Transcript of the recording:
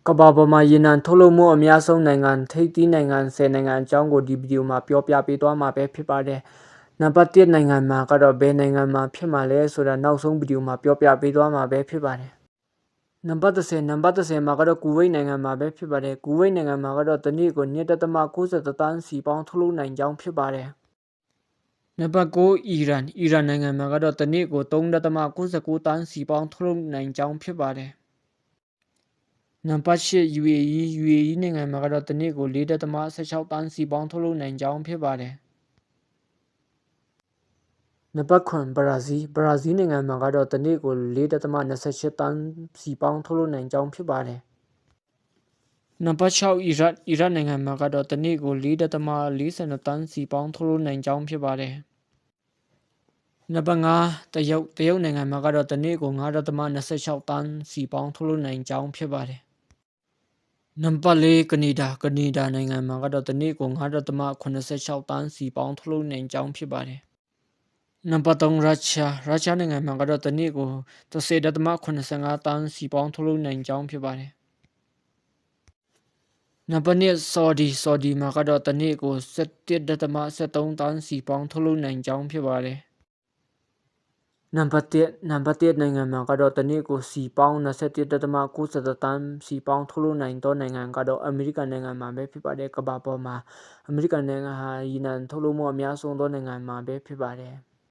ကဘာပေါ်မှာရေနံထုတ်လုပ်မှုအများဆုံးနိုင်ငံထိပ်သီးနိုင်ငံ10နိုင်ငံအကြောင်းကိုဒီဗီဒီယိုမှာပြောပြပေးသွားမှာပဲဖြစ်ပါတယ်။နံပါတ်1နိုင်ငံမှာကတော့ဘယ်နိုင်ငံမှာဖြစ်မှာလဲဆိုတာနောက်ဆုံးဗီဒီယိုမှာပြောပြပေးသွားမှာပဲဖြစ်ပါတယ်။နံပါတ်10မှာကတော့ကူဝိတ်နိုင်ငံမှာပဲဖြစ်ပါတယ်။ကူဝိတ်နိုင်ငံမှာကတော့တနေ့ကို2.93တန်းစီပေါင်းထုတ်လုပ်နိုင်ကြောင်းဖြစ်ပါတယ်။နံပါတ်9အီရန်နိုင်ငံမှာကတော့တနေ့ကို3.99တန်းစီပေါင်းထုတ်လုပ်နိုင်ကြောင်းဖြစ်ပါတယ်။နံပါတ်8 UAE နိုင်ငံမှာကတော့တနေ့ကို4.16တန်းစီပေါင်းထုတ်လုပ်နိုင်ကြောင်းဖြစ်ပါတယ်။နံပါတ်9ဘရာဇီးနိုင်ငံမှာကတော့တနေ့ကို4.28တန်းစီပေါင်းထုတ်လုပ်နိုင်ကြောင်းဖြစ်ပါတယ်။နံပါတ်6အီရတ်နိုင်ငံမှာကတော့တနေ့ကို4.42တန်းစီပေါင်းထုတ်လုပ်နိုင်ကြောင်းဖြစ်ပါတယ်။နံပါတ်5တရုတ်နိုင်ငံမှာကတော့တနေ့ကို9.26တန်းစီပေါင်းထုတ်လုပ်နိုင်ကြောင်းဖြစ်ပါတယ်။နံပါတ်4ကနေဒါနိုင်ငံမှာကတော့တနေ့ကို9.86တန်းစီပေါင်းထုတ်လုပ်နိုင်ကြောင်းဖြစ်ပါတယ်။နံပါတ်3ရုရှားနိုင်ငံမှာကတော့တနေ့ကို10.85တန်းစီပေါင်းထုတ်လုပ်နိုင်ကြောင်းဖြစ်ပါတယ်။နံပါတ်2ဆော်ဒီမှာကတော့တနေ့ကို17.13တန်းစီပေါင်းထုတ်လုပ်နိုင်ကြောင်းဖြစ်ပါတယ်။နံပါတ်1နိုင်ငံမှာကတော့တနေ့ကိုစီပေါင်း21.93တန်းစီပေါင်းထုတ်လုပ်နိုင်သောနိုင်ငံကတော့အမေရိကန်နိုင်ငံမှာပဲဖြစ်ပါတယ်။ကမ္ဘာပေါ်မှာအမေရိကန်နိုင်ငံဟာရေနံထုတ်လုပ်မှုအများဆုံးသောနိုင်ငံမှာပဲဖြစ်ပါတယ်။